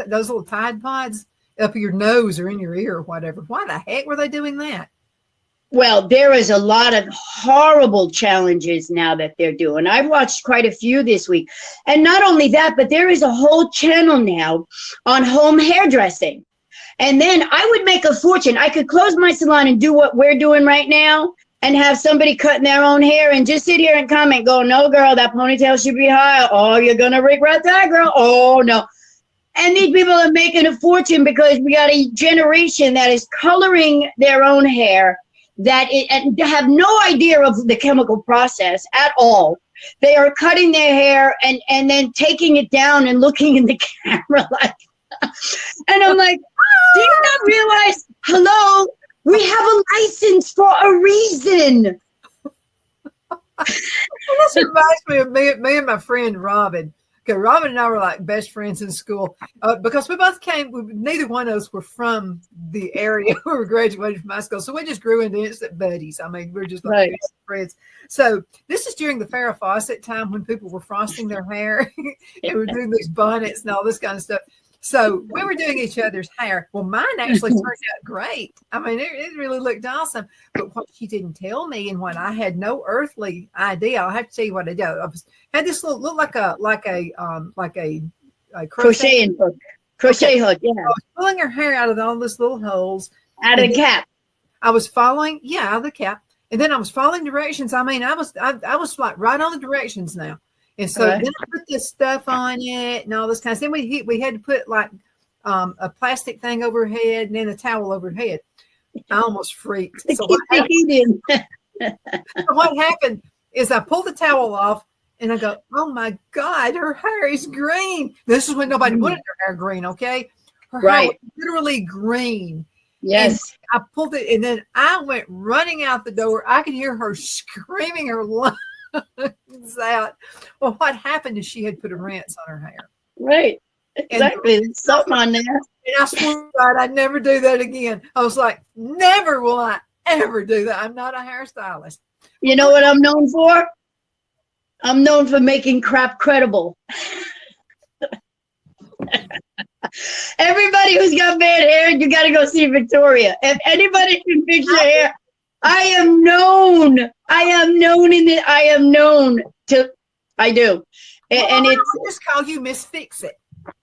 those little Tide Pods up your nose or in your ear or whatever. Why the heck were they doing that?
Well, there is a lot of horrible challenges now that they're doing. I've watched quite a few this week. And not only that, but there is a whole channel now on home hairdressing. And then I would make a fortune. I could close my salon and do what we're doing right now and have somebody cutting their own hair and just sit here and comment, go, no, girl, that ponytail should be higher. Oh, you're going to regret that, girl. Oh, no. And these people are making a fortune because we got a generation that is coloring their own hair and have no idea of the chemical process at all. They are cutting their hair and then taking it down and looking in the camera like, and I'm like, do you not realize, hello, we have a license for a reason.
This reminds me of me and my friend Robin. Okay, Robin and I were like best friends in school because we both neither one of us were from the area where we graduated from high school. So we just grew into instant buddies. I mean, we're just like instant friends. So this is during the Farrah Fawcett time when people were frosting their hair and were doing these bonnets and all this kind of stuff. So we were doing each other's hair. Well, mine actually turned out great. I mean, it really looked awesome. But what she didn't tell me, and what I had no earthly idea, I'll have to tell you what I did. Had this look like a
crochet hook. Crochet hook, yeah.
I was pulling her hair out of all these little holes.
Out of the cap.
I was following, out of the cap. And then I was following directions. I mean, I was like right on the directions now. And so then I put this stuff on it and all this kind of stuff. Then we had to put like a plastic thing over her head and then a towel over her head. I almost freaked. So what happened is I pulled the towel off and I go, oh my God, her hair is green. This is when nobody wanted her hair green, okay? Her hair was literally green.
Yes.
And I pulled it and then I went running out the door. I could hear her screaming her lungs out. Well, what happened is she had put a rinse on her hair.
Right. Exactly. There's something on there.
And I swear to God, I'd never do that again. I was like, never will I ever do that. I'm not a hairstylist.
You know what I'm known for? I'm known for making crap credible. Everybody who's got bad hair, you got to go see Victoria. If anybody can fix your hair, I am known. I am known to. I do, and it's.
I'll just call you Miss Fix It.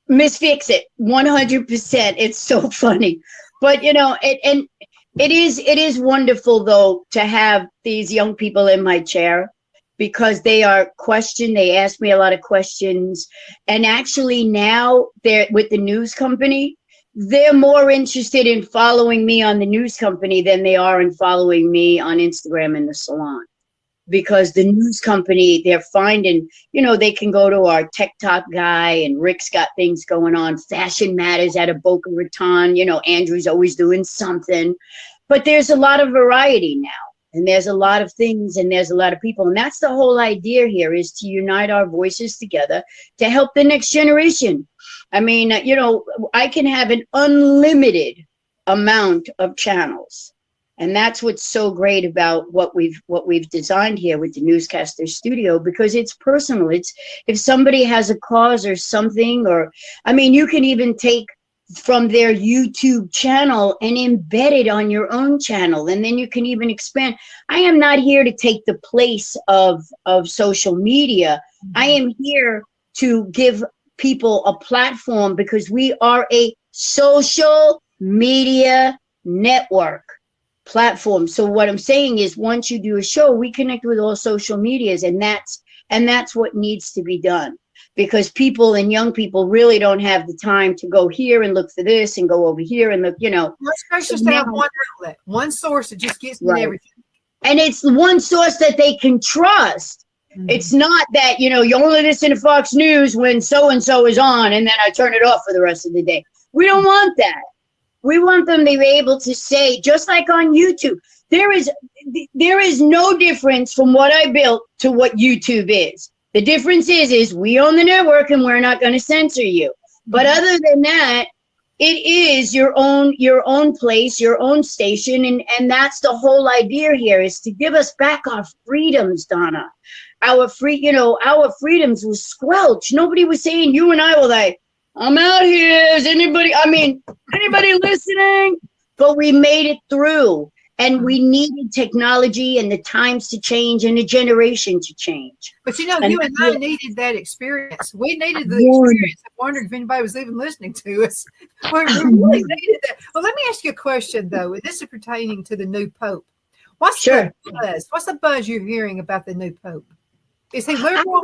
Miss Fix It, 100%. It's so funny, but you know, it is wonderful though to have these young people in my chair because they are questioned. They ask me a lot of questions, and actually now they're with the news company. They're more interested in following me on the news company than they are in following me on Instagram in the salon. Because the news company, they're finding, you know, they can go to our Tech Talk guy and Rick's got things going on. Fashion Matters out of Boca Raton. You know, Andrew's always doing something. But there's a lot of variety now. And there's a lot of things and there's a lot of people. And that's the whole idea here is to unite our voices together to help the next generation. I mean, you know, I can have an unlimited amount of channels. And that's what's so great about what we've designed here with the Newscaster Studio, because it's personal. It's if somebody has a cause or something, or I mean, you can even take from their YouTube channel and embed it on your own channel. And then you can even expand. I am not here to take the place of social media. I am here to give people a platform because we are a social media network platform. So what I'm saying is once you do a show, we connect with all social medias, and that's what needs to be done, because people and young people really don't have the time to go here and look for this and go over here and look, you know.
Let's just have one outlet, one source that just gets me everything.
And it's one source that they can trust. It's not that, you know, you only listen to Fox News when so-and-so is on and then I turn it off for the rest of the day. We don't want that. We want them to be able to say, just like on YouTube, there is no difference from what I built to what YouTube is. The difference is we own the network and we're not going to censor you. But other than that, it is your own place, your own station. And that's the whole idea here, is to give us back our freedoms, Donna. Our freedoms were squelched. Nobody was saying, you and I were like, I'm out here. Is anybody listening? But we made it through, and we needed technology and the times to change and the generation to change.
But you know, you and I needed that experience. We needed the experience. I'm wondering if anybody was even listening to us. We really needed that. Well, let me ask you a question though. This is pertaining to the new Pope. What's the buzz? What's the buzz you're hearing about the new Pope? Is he liberal?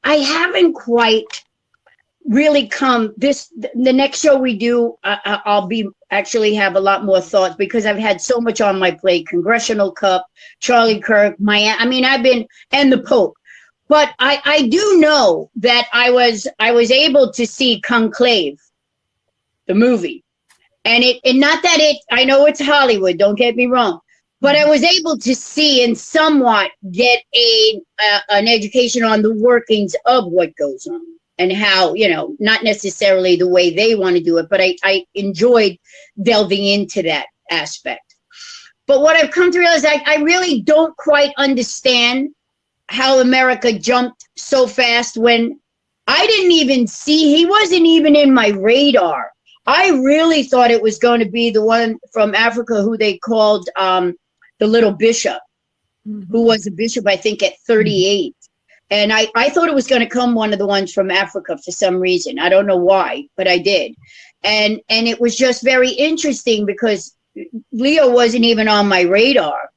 I haven't quite really come. The next show we do, I'll actually have a lot more thoughts, because I've had so much on my plate. Congressional Cup, Charlie Kirk, and the Pope. But I do know that I was able to see Conclave, the movie, and not that I know it's Hollywood. Don't get me wrong. but I was able to see and somewhat get an education on the workings of what goes on and how, not necessarily the way they want to do it, but I enjoyed delving into that aspect. But what I've come to realize, I really don't quite understand how America jumped so fast when I didn't even see, he wasn't even in my radar. I really thought it was going to be the one from Africa who they called the little bishop, who was a bishop, I think, at 38. And I thought it was going to come one of the ones from Africa for some reason. I don't know why, but I did. And it was just very interesting because Leo wasn't even on my radar.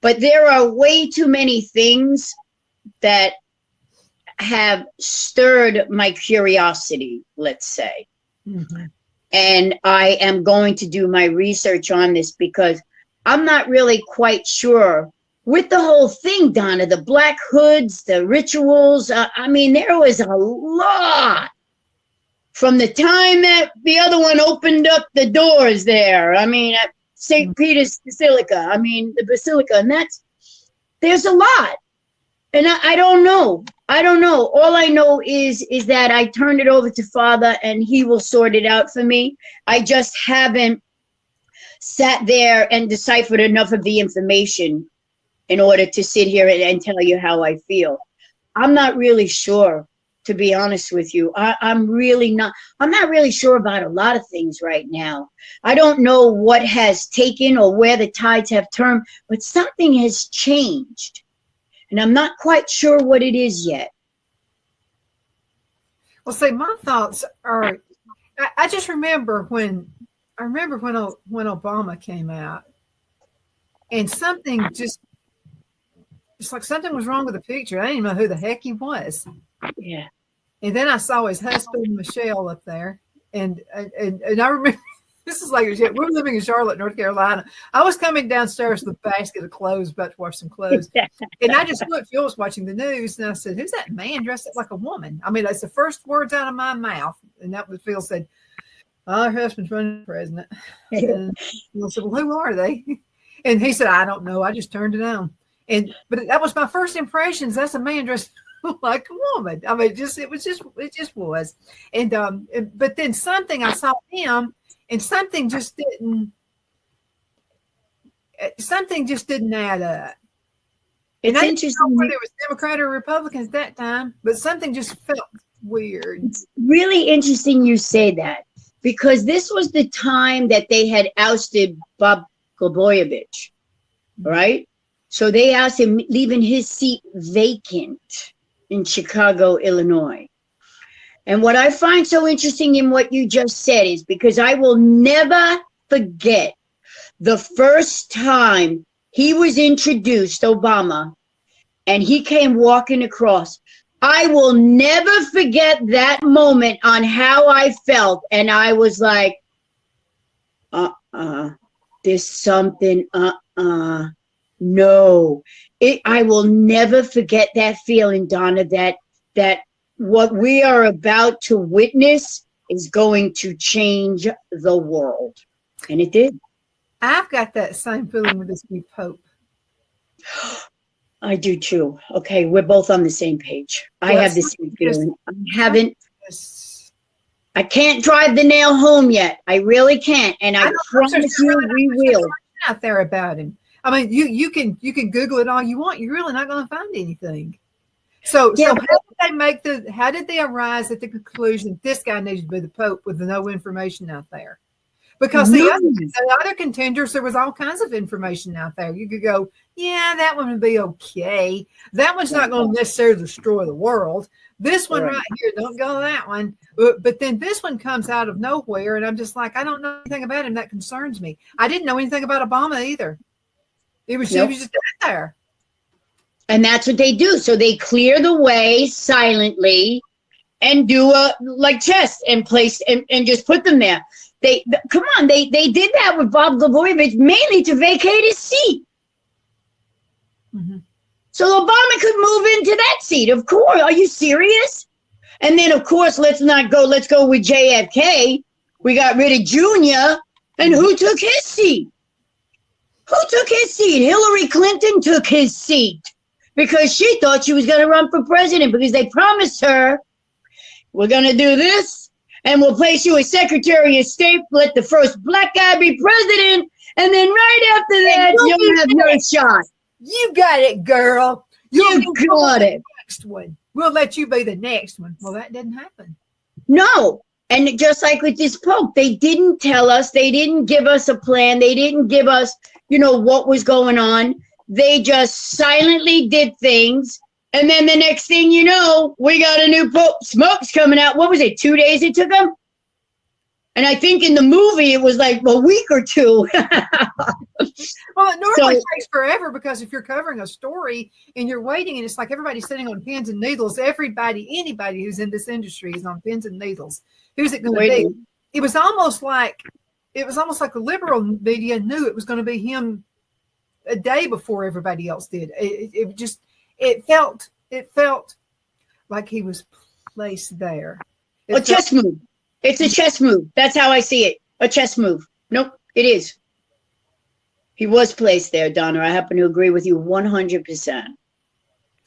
But there are way too many things that have stirred my curiosity, let's say. Mm-hmm. And I am going to do my research on this because I'm not really quite sure with the whole thing, Donna, the black hoods, the rituals. I mean, there was a lot from the time that the other one opened up the doors there. I mean, at St. Peter's Basilica, the Basilica, and there's a lot. And I don't know. All I know is that I turned it over to Father and he will sort it out for me. I just haven't sat there and deciphered enough of the information in order to sit here and tell you how I feel. I'm not really sure, to be honest with you. I'm not really sure about a lot of things right now. I don't know what has taken or where the tides have turned, but something has changed. And I'm not quite sure what it is yet.
Well, see, my thoughts are, I just remember when Obama came out and something it's like something was wrong with the picture. I didn't even know who the heck he was.
Yeah.
And then I saw his husband, Michelle, up there. And I remember, this is like, we're living in Charlotte, North Carolina. I was coming downstairs with a basket of clothes, about to wash some clothes. And I just looked, Phil was watching the news, and I said, who's that man dressed up like a woman? That's the first words out of my mouth. And that was Phil said, her husband's running for president. And I said, well, who are they? And he said, I don't know. I just turned it on. But that was my first impressions. That's a man dressed like a woman. It just was. And but then something, I saw him, and something just didn't add up.
It's
and I
interesting.
didn't know whether it was Democrat or Republicans at that time, but something just felt weird.
It's really interesting you say that, because this was the time that they had ousted Bob Blagojevich, right? So they asked him, leaving his seat vacant in Chicago, Illinois. And what I find so interesting in what you just said is because I will never forget the first time he was introduced, Obama, and he came walking across. I will never forget that moment on how I felt. And I was like, there's something, no. I will never forget that feeling, Donna, that what we are about to witness is going to change the world. And it did.
I've got that same feeling with this new Pope.
I do too. Okay, we're both on the same page. I have the same feeling. I can't drive the nail home yet. I really can't. And I promise you we will.
Out there about him. You can Google it all you want. You're really not going to find anything. So how did they arise at the conclusion this guy needs to be the Pope with no information out there? Because the other contenders, there was all kinds of information out there. You could go, yeah, that one would be okay. That one's not going to necessarily destroy the world. This one right here, don't go to that one. But then this one comes out of nowhere, and I'm just like, I don't know anything about him. That concerns me. I didn't know anything about Obama either. He was just out there.
And that's what they do. So they clear the way silently and do like chess and place and just put them there. They did that with Bob Blagojevich mainly to vacate his seat. Mm-hmm. So Obama could move into that seat. Of course. Are you serious? And then, of course, let's go with JFK. We got rid of Junior. And who took his seat? Who took his seat? Hillary Clinton took his seat because she thought she was going to run for president because they promised her, we're going to do this and we'll place you as Secretary of State, let the first black guy be president, and then right after that, you'll have your shot.
You got it, girl.
You got it.
Next one. We'll let you be the next one. Well, that didn't happen.
No. And just like with this Pope, they didn't tell us, they didn't give us a plan, they didn't give us, what was going on. They just silently did things. And then the next thing you know, we got a new Pope. Smoke's coming out. What was it, 2 days it took him? And I think in the movie, it was like a week or two.
Well, it normally takes forever because if you're covering a story and you're waiting and it's like everybody's sitting on pins and needles, anybody who's in this industry is on pins and needles. Who's it going to be? It was almost like the liberal media knew it was going to be him a day before everybody else did. It felt like he was placed there.
A chess move. It's a chess move. That's how I see it. A chess move. Nope, it is. He was placed there, Donna. I happen to agree with you 100%.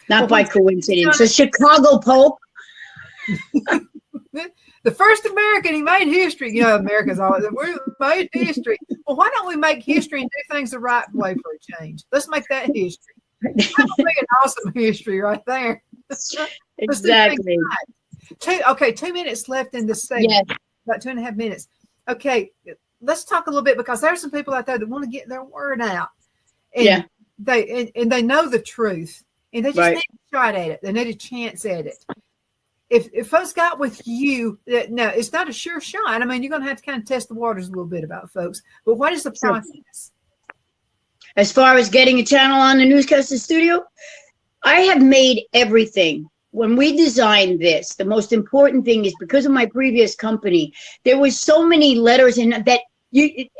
Not by coincidence. A Chicago Pope.
The first American, he made history. America's always, we made history. Well, why don't we make history and do things the right way for a change? Let's make that history. That would be an awesome history right there.
Exactly.
2 minutes left in this segment.
Yes.
About 2.5 minutes. Okay, let's talk a little bit because there's some people out there that want to get their word out. And they know the truth. And they just need a shot at it. They need a chance at it. If folks got with you, no, it's not a sure shot. I mean, you're going to have to kind of test the waters a little bit about folks. But what is the process?
As far as getting a channel on the Newscaster Studio, I have made everything. When we designed this, the most important thing is because of my previous company, there was so many letters in that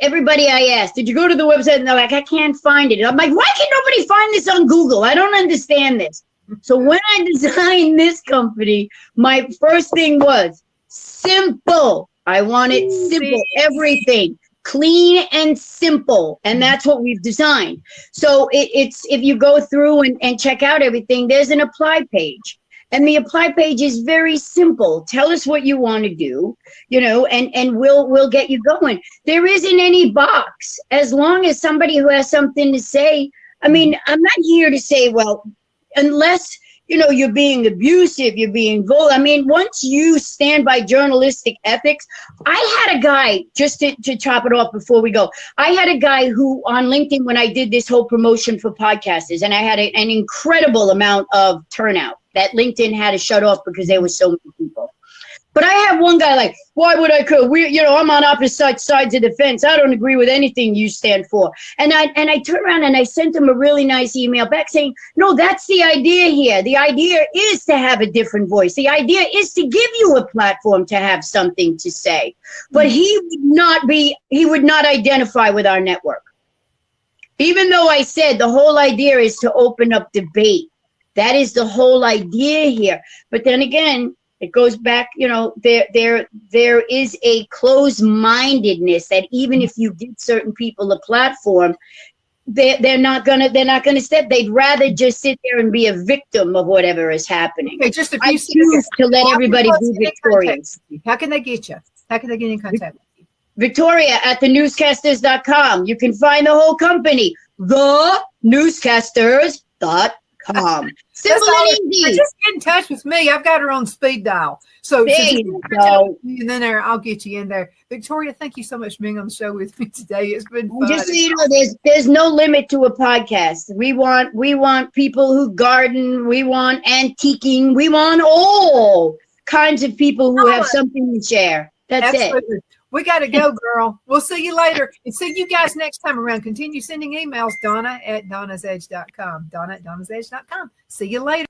everybody I asked, did you go to the website? And they're like, I can't find it. And I'm like, why can nobody find this on Google? I don't understand this. So when I designed this company, my first thing was simple. I want it simple, everything. Clean and simple, and that's what we've designed. So it's if you go through and check out everything, there's an apply page, and the apply page is very simple. Tell us what you want to do, and we'll get you going. There isn't any box as long as somebody who has something to say. I mean, I'm not here to say, well, unless you're being abusive, you're being vulgar. I mean, once you stand by journalistic ethics, I had a guy, just to chop it off before we go, I had a guy who on LinkedIn, when I did this whole promotion for podcasters, and I had an incredible amount of turnout that LinkedIn had to shut off because there were so many people. But I have one guy like, why would I could? I'm on opposite sides of the fence. I don't agree with anything you stand for. And I turned around and I sent him a really nice email back saying, no, that's the idea here. The idea is to have a different voice. The idea is to give you a platform to have something to say. But he would not identify with our network. Even though I said the whole idea is to open up debate. That is the whole idea here. But then again, it goes back, there is a closed-mindedness that even if you give certain people a platform, they're not gonna step. They'd rather just sit there and be a victim of whatever is happening.
Okay, just a few
I choose to let everybody be victorious.
How can they get you? How can they get in contact with you?
Victoria at thenewscasters.com. You can find the whole company, thenewscasters.com. Simple and easy.
Just get in touch with me. I've got her on speed dial. So and then I'll get you in there. Victoria, thank you so much for being on the show with me today. It's been fun.
Just so you know, there's no limit to a podcast. We want people who garden. We want antiquing. We want all kinds of people who have something to share. That's Absolutely. It.
We got to go, girl. We'll see you later. And see you guys next time around. Continue sending emails, Donna at donnasedge.com. Donna at donnasedge.com. See you later.